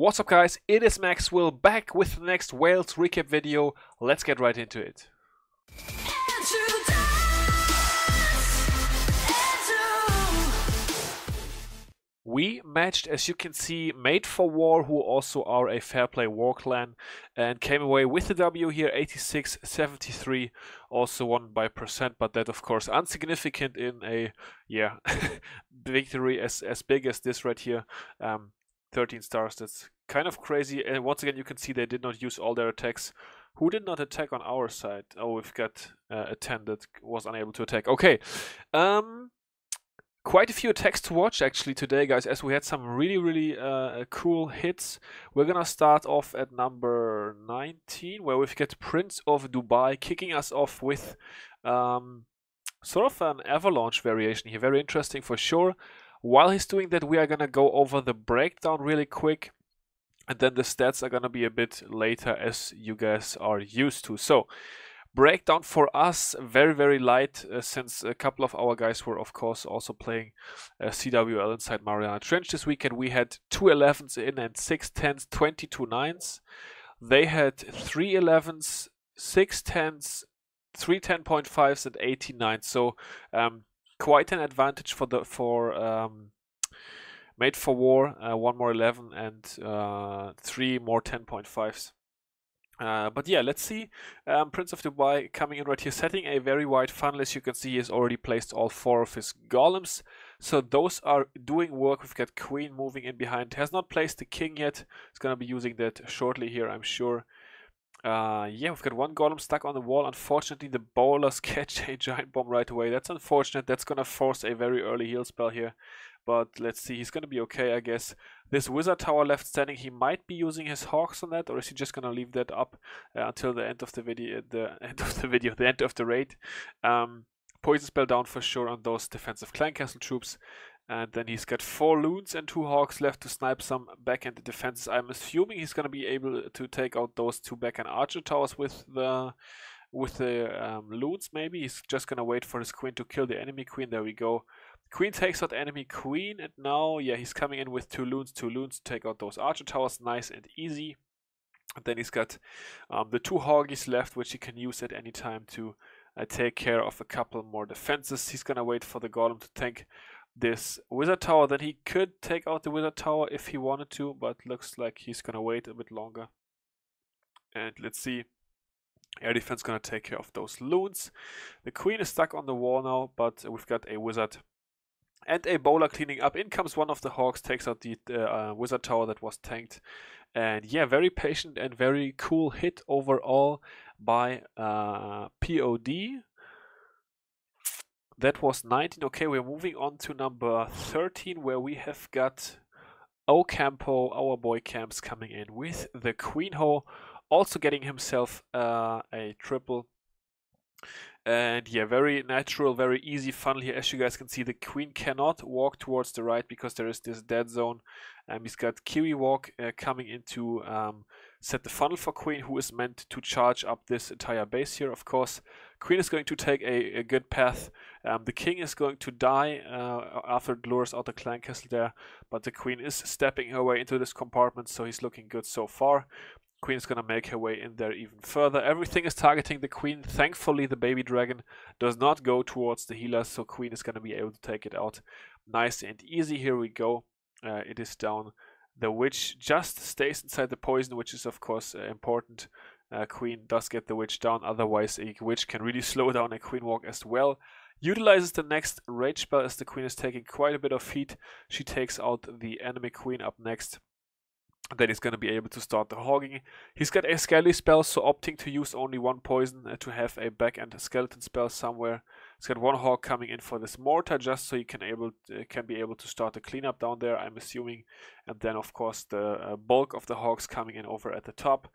What's up guys, it is Maxwell back with the next Wales recap video. Let's get right into it. We matched, as you can see, Made for War, who also are a Fair Play War clan, and came away with the W here, 86-73, also won by percent, but that of course insignificant in a, victory as big as this right here. 13 stars, that's kind of crazy. And once again, you can see they did not use all their attacks. Who did not attack on our side? Oh, we've got a 10 that was unable to attack. Okay. Quite a few attacks to watch actually today, guys, as we had some really cool hits. We're gonna start off at number 19, where we've got Prince of Dubai kicking us off with sort of an Avalanche variation here. Very interesting for sure. While he's doing that, we are gonna go over the breakdown really quick, and then the stats are gonna be a bit later, as you guys are used to. So, breakdown for us, very light, since a couple of our guys were of course also playing CWL inside Mariana Trench this weekend. We had 2 11s in and 6 10s, 22 9s. They had 3 11s, 6 10s, 3 10.5s and 18 9s. So quite an advantage for Made for War, 1 more 11 and 3 more 10.5s. But yeah, let's see. Prince of Dubai coming in right here, setting a very wide funnel. As you can see, he has already placed all 4 of his golems, so those are doing work. We've got Queen moving in behind, has not placed the King yet. He's gonna be using that shortly here, I'm sure. Yeah, we've got 1 golem stuck on the wall. Unfortunately, the bowlers catch a giant bomb right away. That's unfortunate. That's gonna force a very early heal spell here. But let's see, he's gonna be okay, I guess. This wizard tower left standing, he might be using his hawks on that, or is he just gonna leave that up until the end of the video, the end of the raid. Poison spell down for sure on those defensive clan castle troops. And then he's got 4 loons and 2 hawks left to snipe some back-end defenses. I'm assuming he's gonna be able to take out those 2 back-end archer towers with the loons. Maybe he's just gonna wait for his queen to kill the enemy queen. There we go. Queen takes out enemy queen, and now, yeah, he's coming in with 2 loons to take out those archer towers. Nice and easy. And then he's got the 2 hoggies left, which he can use at any time to take care of a couple more defenses. He's gonna wait for the golem to tank this wizard tower. Then he could take out the wizard tower if he wanted to, but looks like he's gonna wait a bit longer. And let's see. Air defense gonna take care of those loons. The queen is stuck on the wall now, but we've got a wizard and a bowler cleaning up. In comes one of the hawks, takes out the wizard tower that was tanked. And yeah, very patient and very cool hit overall by POD. That was 19. Okay, we're moving on to number 13, where we have got Ocampo, our boy Camps, coming in with the Queen Ho, also getting himself a triple. And yeah, very natural, very easy funnel here. As you guys can see, the queen cannot walk towards the right because there is this dead zone. He's got Kiwi Walk coming in to set the funnel for queen, who is meant to charge up this entire base here. Of course, queen is going to take a good path. The king is going to die after it lures out the clan castle there, but the queen is stepping her way into this compartment, so he's looking good so far. Queen is gonna make her way in there even further. Everything is targeting the queen. Thankfully, the baby dragon does not go towards the healers, so queen is gonna be able to take it out nice and easy. Here we go. It is down. The witch just stays inside the poison, which is of course important. Queen does get the witch down, otherwise a witch can really slow down a queen walk as well. Utilizes the next rage spell as the queen is taking quite a bit of heat. She takes out the enemy queen up next. Then he's going to be able to start the hogging. He's got a skelly spell, so opting to use only 1 poison to have a back-end skeleton spell somewhere. He's got 1 hog coming in for this mortar, just so he can be able to start the cleanup down there, I'm assuming. And then, of course, the bulk of the hogs coming in over at the top.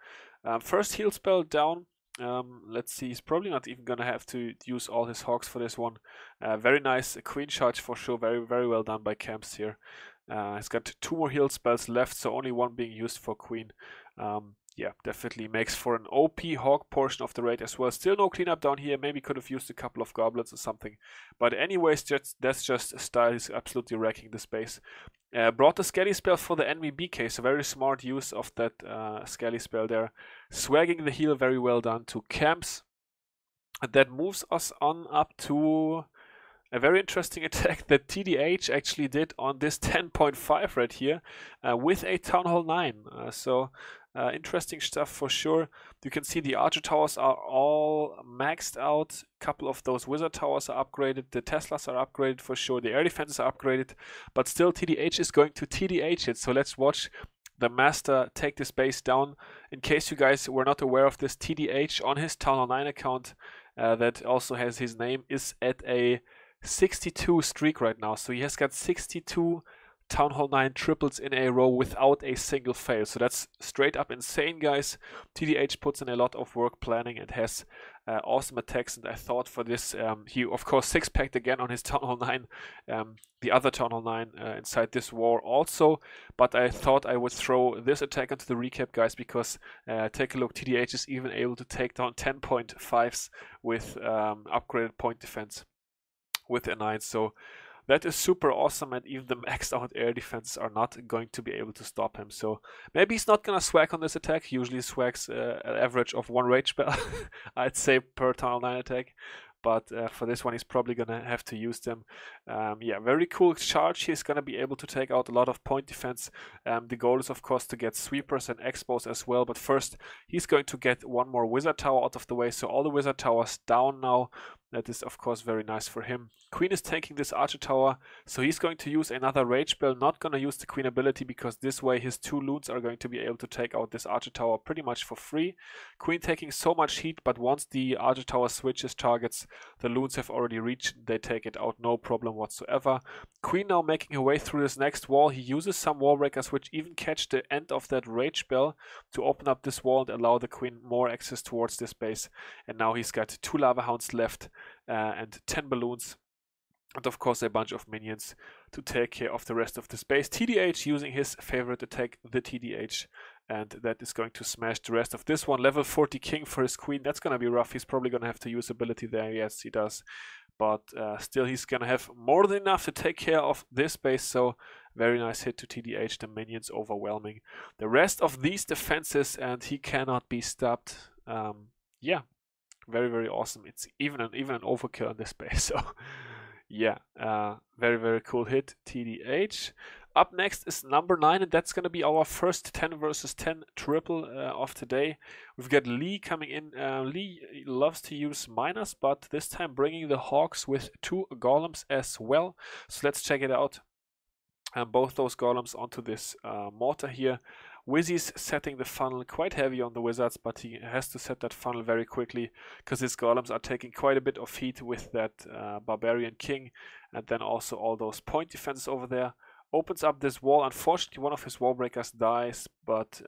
First heal spell down. Let's see, he's probably not even going to have to use all his hogs for this one. Very nice queen charge for sure. Very well done by Camps here. He's got 2 more heal spells left, so only 1 being used for queen. Yeah, definitely makes for an OP hog portion of the raid as well. Still no cleanup down here. Maybe could have used a couple of goblets or something. But anyways, that's just style. He's absolutely wrecking the space. Brought the Skelly spell for the enemy BK, so very smart use of that Skelly spell there. Swagging the heal, very well done to Camps. And that moves us on up to a very interesting attack that TDH actually did on this 10.5 right here with a Town Hall 9. Interesting stuff for sure. You can see the Archer Towers are all maxed out. A couple of those Wizard Towers are upgraded. The Teslas are upgraded for sure. The air defenses are upgraded. But still TDH is going to TDH it. So let's watch the Master take this base down. In case you guys were not aware of this, TDH on his Town Hall 9 account that also has his name is at a 62 streak right now. So he has got 62 Town Hall 9 triples in a row without a single fail. So that's straight up insane, guys. TDH puts in a lot of work planning and has awesome attacks. And I thought for this, he of course 6-packed again on his Town Hall 9, the other Town Hall 9 inside this war also. But I thought I would throw this attack into the recap, guys, because take a look, TDH is even able to take down 10.5s with upgraded point defense with a 9. So that is super awesome, and even the maxed out air defenses are not going to be able to stop him. So maybe he's not gonna swag on this attack. He usually swags an average of 1 rage spell, I'd say, per Town Hall 9 attack. But for this one, he's probably gonna have to use them. Yeah, very cool charge. He's gonna be able to take out a lot of point defense. The goal is, of course, to get sweepers and expos as well. But first, he's going to get one more Wizard Tower out of the way. So all the Wizard Towers down now. That is, of course, very nice for him. Queen is taking this Archer Tower, so he's going to use another Rage Spell. Not going to use the Queen ability, because this way his 2 loons are going to be able to take out this Archer Tower pretty much for free. Queen taking so much heat, but once the Archer Tower switches targets, the loons have already reached, they take it out, no problem whatsoever. Queen now making her way through this next wall. He uses some wall breakers, which even catch the end of that Rage Spell to open up this wall and allow the Queen more access towards this base. And now he's got 2 Lava Hounds left. And 10 balloons, and of course a bunch of minions to take care of the rest of the space. TDH using his favorite attack, the TDH, and that is going to smash the rest of this one. Level 40 King for his Queen, that's going to be rough. He's probably going to have to use ability there. Yes, he does. But still, he's going to have more than enough to take care of this base, so very nice hit to TDH, the minions overwhelming the rest of these defenses, and he cannot be stopped. Yeah. Very, very awesome. It's even an overkill on this base. So yeah, very, very cool hit, TDH. Up next is number 9, and that's going to be our first 10 versus 10 triple of today. We've got Lee coming in. Lee loves to use miners, but this time bringing the Hawks with 2 golems as well. So let's check it out. Both those golems onto this mortar here. Wizzy's setting the funnel quite heavy on the wizards, but he has to set that funnel very quickly because his golems are taking quite a bit of heat with that barbarian king, and then also all those point defenses over there. Opens up this wall. Unfortunately, one of his wall breakers dies, but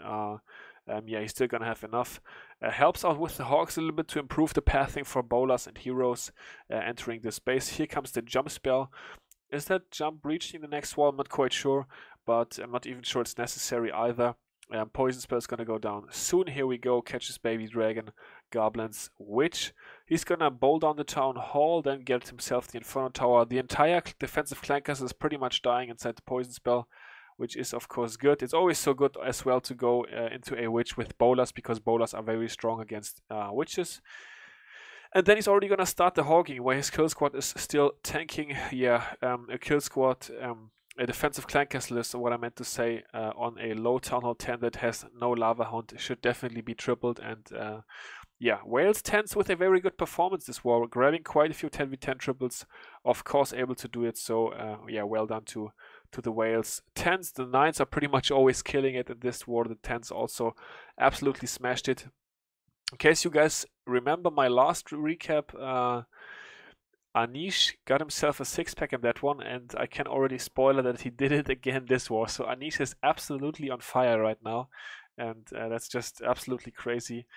yeah, he's still gonna have enough. Helps out with the Hawks a little bit to improve the pathing for bowlers and heroes entering this space. Here comes the jump spell. Is that jump reaching the next wall? I'm not quite sure, but I'm not even sure it's necessary either. Poison spell is going to go down soon. Here we go. Catches baby dragon, goblins, witch. He's going to bowl down the town hall, then get himself the Inferno Tower. The entire defensive clankers is pretty much dying inside the poison spell, which is of course good. It's always so good as well to go into a witch with bowlers, because bowlers are very strong against witches. And then he's already going to start the hogging, where his kill squad is still tanking. Yeah, a kill squad, a defensive clan castle is what I meant to say, on a low Town Hall 10 that has no Lava Hound should definitely be tripled. And yeah, Wales 10s with a very good performance this war, grabbing quite a few 10v10 triples, of course able to do it. So yeah, well done to the Wales 10s. The 9s are pretty much always killing it in this war. The 10s also absolutely smashed it. In case you guys remember my last recap, Anish got himself a 6-pack in that one, and I can already spoiler that he did it again this war. So Anish is absolutely on fire right now, and that's just absolutely crazy.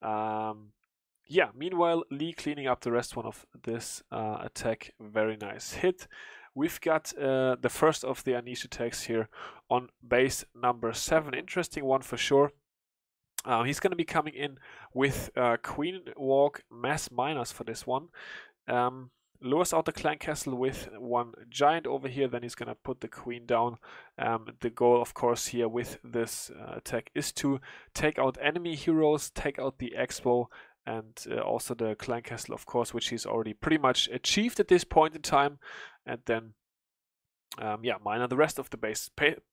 Yeah, meanwhile, Lee cleaning up the rest one of this attack. Very nice hit. We've got the first of the Anish attacks here on base number 7. Interesting one for sure. He's going to be coming in with Queen Walk Mass Miners for this one. lures out the clan castle with one giant over here. Then he's gonna put the queen down. The goal, of course, here with this attack is to take out enemy heroes, take out the expo, and also the clan castle, of course, which he's already pretty much achieved at this point in time. And then yeah, miner the rest of the base.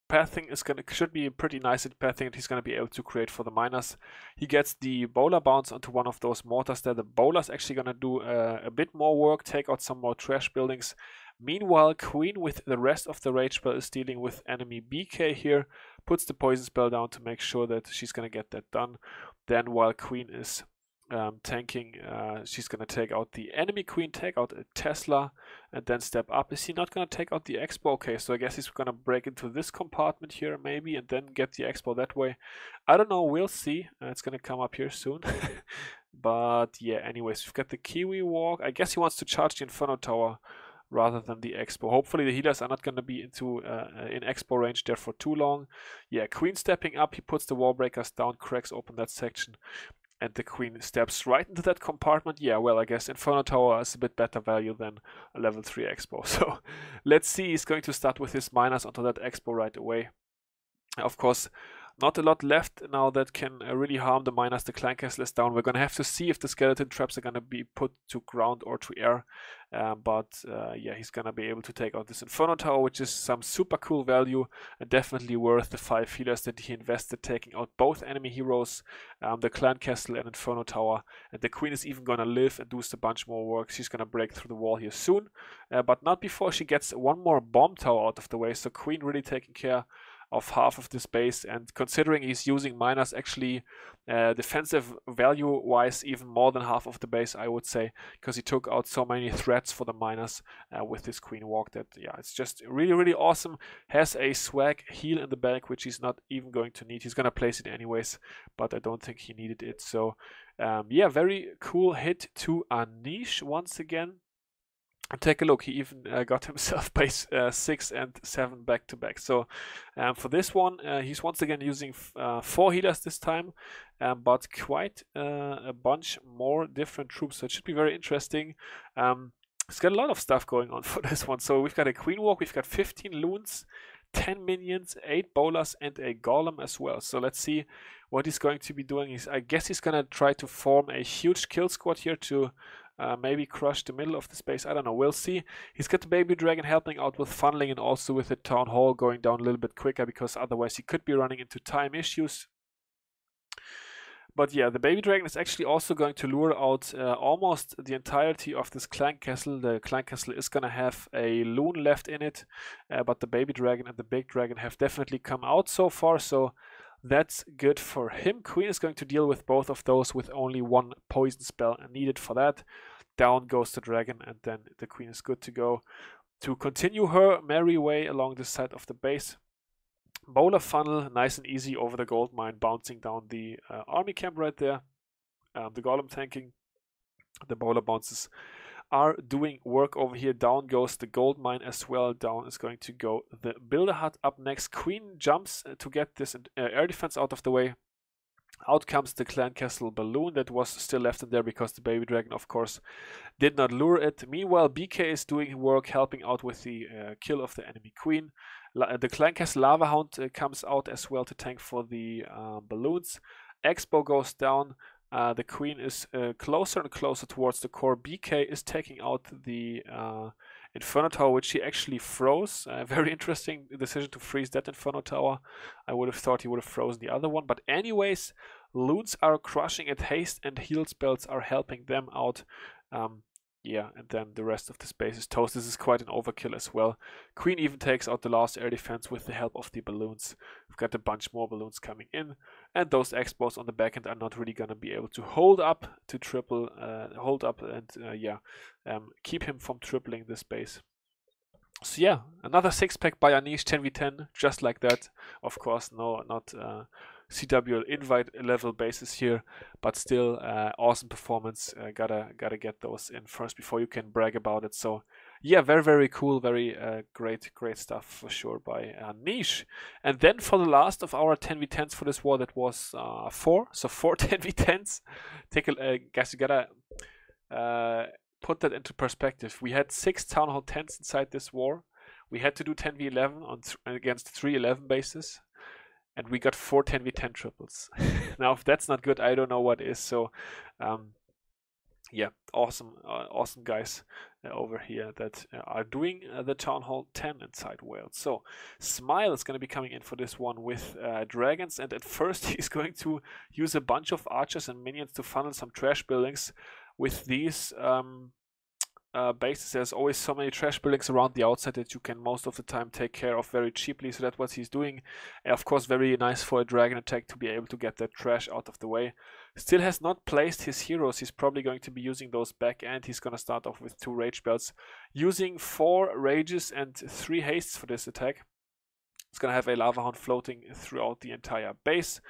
Pathing is should be pretty nice at pathing, and he's gonna be able to create for the miners. He gets the bowler bounce onto one of those mortars there. The bowler's actually gonna do a bit more work, take out some more trash buildings. Meanwhile, Queen with the rest of the rage spell is dealing with enemy BK here, puts the poison spell down to make sure that she's gonna get that done. Then while Queen is tanking, she's gonna take out the enemy queen, take out a Tesla, and then step up. Is he not gonna take out the expo? Okay, so I guess he's gonna break into this compartment here maybe, and then get the expo that way. I don't know, we'll see. It's gonna come up here soon. But yeah, anyways, we've got the Kiwi walk. I guess he wants to charge the Inferno Tower rather than the expo. Hopefully the healers are not going to be into in expo range there for too long. Yeah, Queen stepping up, he puts the wall breakers down, cracks open that section, and the queen steps right into that compartment. Yeah, well, I guess Inferno Tower is a bit better value than a level 3 expo. So let's see, he's going to start with his miners onto that expo right away. Of course, not a lot left now that can really harm the miners. The clan castle is down. We're going to have to see if the skeleton traps are going to be put to ground or to air. But yeah, he's going to be able to take out this Inferno Tower, which is some super cool value and definitely worth the 5 healers that he invested, taking out both enemy heroes, the clan castle and Inferno Tower. And the queen is even going to live and do a bunch more work. She's going to break through the wall here soon, but not before she gets one more bomb tower out of the way. So queen really taking care of half of this base, and considering he's using miners actually defensive value wise even more than half of the base, I would say, because he took out so many threats for the miners with this queen walk that yeah, it's just really awesome. Has a swag heal in the back which he's not even going to need. He's gonna place it anyways, but I don't think he needed it. So yeah, very cool hit to Anish once again. Take a look, he even got himself base 6 and 7 back to back. So for this one, he's once again using 4 healers this time, but quite a bunch more different troops. So it should be very interesting. He's got a lot of stuff going on for this one. So we've got a queen walk, we've got 15 loons, 10 minions, 8 bowlers, and a golem as well. So let's see what he's going to be doing. I guess he's gonna try to form a huge kill squad here to maybe crush the middle of the space. I don't know, we'll see. He's got the baby dragon helping out with funneling and also with the town hall going down a little bit quicker, because otherwise he could be running into time issues. But yeah, the baby dragon is actually also going to lure out almost the entirety of this clan castle. The clan castle is going to have a loon left in it, but the baby dragon and the big dragon have definitely come out so far, so that's good for him. Queen is going to deal with both of those with only 1 poison spell needed for that. Down goes the dragon, and then the queen is good to go to continue her merry way along the side of the base. Bowler funnel, nice and easy over the gold mine, bouncing down the army camp right there. The golem tanking. The bowler bounces are doing work over here. Down goes the gold mine as well. Down is going to go the builder hut. Up next, queen jumps to get this air defense out of the way. Out comes the clan castle balloon that was still left in there because the baby dragon, of course, did not lure it. Meanwhile, BK is doing work, helping out with the kill of the enemy queen. The clan castle lava hound comes out as well to tank for the balloons. Expo goes down. The queen is closer and closer towards the core. BK is taking out the Inferno Tower, which he actually froze. Very interesting decision to freeze that Inferno Tower. I would have thought he would have frozen the other one. But anyways, loons are crushing it. Haste and heal spells are helping them out. Yeah, and then the rest of the space is toast. This is quite an overkill as well. Queen even takes out the last air defense with the help of the balloons. We've got a bunch more balloons coming in, and those expos on the back end are not really going to be able to hold up to triple, hold up and yeah, keep him from tripling the space. So yeah, another 6-pack by Anish, 10v10, just like that. Of course, no, not CWL invite level bases here, but still awesome performance. Gotta get those in first before you can brag about it. So yeah, very cool, very great stuff for sure by Anish. And then for the last of our 10v10s for this war, that was 4, so 4 10v10s. Take a guys, you gotta put that into perspective. We had 6 Town Hall 10s inside this war. We had to do 10v11 against 3 11 bases. And we got 4 10v10 triples. Now, if that's not good, I don't know what is. So, yeah, awesome guys over here that are doing the Town Hall 10 inside Wales. So, Smile is going to be coming in for this one with dragons. And at first, he's going to use a bunch of archers and minions to funnel some trash buildings with these bases. There's always so many trash buildings around the outside that you can most of the time take care of very cheaply, so that's what he's doing. And of course, very nice for a dragon attack to be able to get that trash out of the way. Still has not placed his heroes. He's probably going to be using those back end. He's going to start off with 2 rage bells, using 4 rages and 3 hastes for this attack. It's going to have a Lava Hound floating throughout the entire base.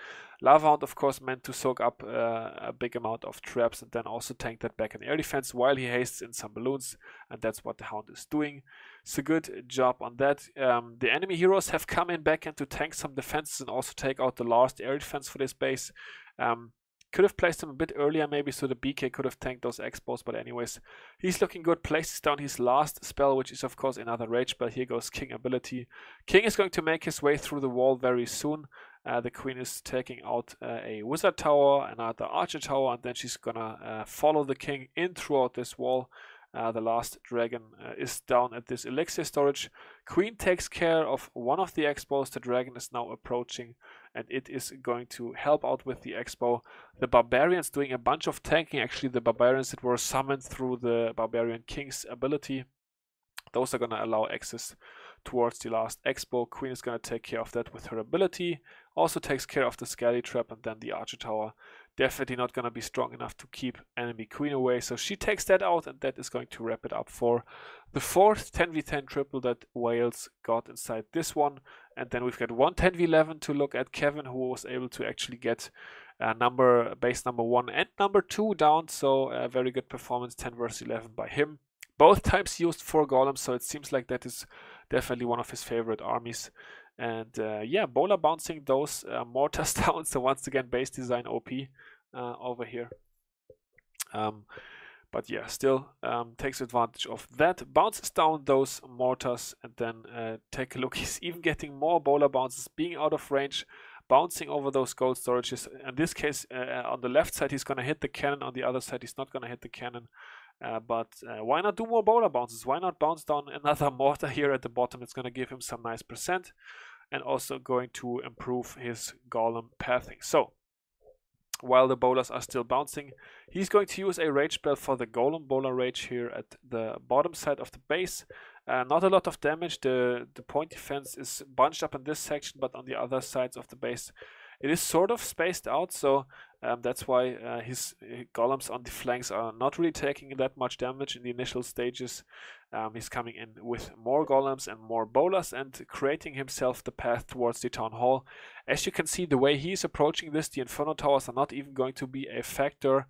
Lava Hound, of course, meant to soak up a big amount of traps and then also tank that back in air defense while he hastes in some balloons, and that's what the Hound is doing. So good job on that. The enemy heroes have come in back end to tank some defenses and also take out the last air defense for this base. Could have placed him a bit earlier maybe, so the BK could have tanked those expos, but anyways, he's looking good. Places down his last spell, which is of course another rage spell. Here goes King ability. King is going to make his way through the wall very soon. The Queen is taking out a Wizard Tower, another Archer Tower, and then she's gonna follow the King in throughout this wall. The last dragon is down at this elixir storage. Queen takes care of one of the expos. The dragon is now approaching, and it is going to help out with the expo. The barbarians doing a bunch of tanking. Actually, the barbarians that were summoned through the barbarian king's ability, those are going to allow access towards the last expo. Queen is going to take care of that with her ability. Also takes care of the Scally Trap, and then the Archer Tower. Definitely not going to be strong enough to keep enemy Queen away. So she takes that out, and that is going to wrap it up for the 4th 10v10 triple that Wales got inside this one. And then we've got 1 10v11 to look at Kevin, who was able to actually get base number 1 and number 2 down. So a very good performance, 10 versus 11 by him. Both times used 4 golems, so it seems like that is definitely one of his favorite armies. And yeah, Bowler bouncing those mortars down. So once again, base design OP over here. But yeah, still takes advantage of that. Bounces down those mortars, and then take a look. He's even getting more Bowler bounces, being out of range, bouncing over those gold storages. In this case, on the left side, he's going to hit the cannon. On the other side, he's not going to hit the cannon. But why not do more Bowler bounces? Why not bounce down another mortar here at the bottom? It's going to give him some nice percent, and also going to improve his golem pathing. So, while the bowlers are still bouncing, he's going to use a rage spell for the golem bowler rage here at the bottom side of the base. Not a lot of damage. The point defense is bunched up in this section, but on the other sides of the base it is sort of spaced out, so that's why his golems on the flanks are not really taking that much damage in the initial stages. He's coming in with more golems and more bowlers and creating himself the path towards the town hall. As you can see, the way he's approaching this, the Inferno Towers are not even going to be a factor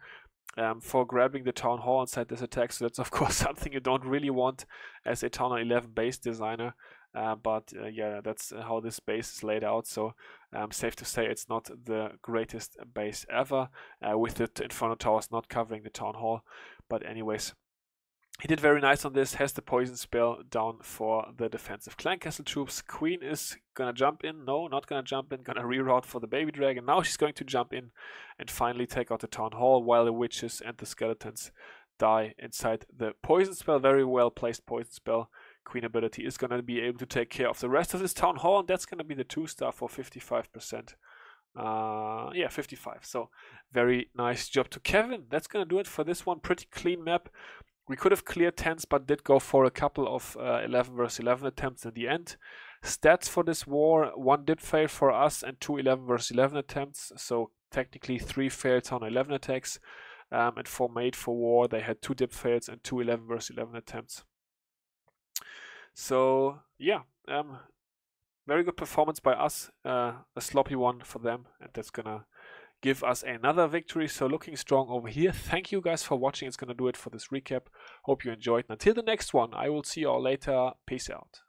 for grabbing the town hall inside this attack, so that's of course something you don't really want as a town hall 11 base designer. But yeah, that's how this base is laid out, so safe to say it's not the greatest base ever, with the Inferno Towers not covering the town hall. But anyways, he did very nice on this, has the poison spell down for the defensive clan castle troops. Queen is gonna jump in, no, not gonna jump in, gonna reroute for the baby dragon. Now she's going to jump in and finally take out the town hall, while the witches and the skeletons die inside the poison spell. Very well placed poison spell. Queen ability is going to be able to take care of the rest of this town hall, and that's going to be the 2-star for 55%. Yeah, 55. So very nice job to Kevin. That's going to do it for this one. Pretty clean map. We could have cleared 10s, but did go for a couple of 11 versus 11 attempts in the end. Stats for this war: 1 dip fail for us and 2 11 versus 11 attempts. So technically 3 fails on 11 attacks. And for Made for War, they had 2 dip fails and 2 11 versus 11 attempts. So yeah, very good performance by us, a sloppy one for them, and that's gonna give us another victory. So looking strong over here. Thank you guys for watching. It's gonna do it for this recap. Hope you enjoyed, and until the next one, I will see you all later. Peace out.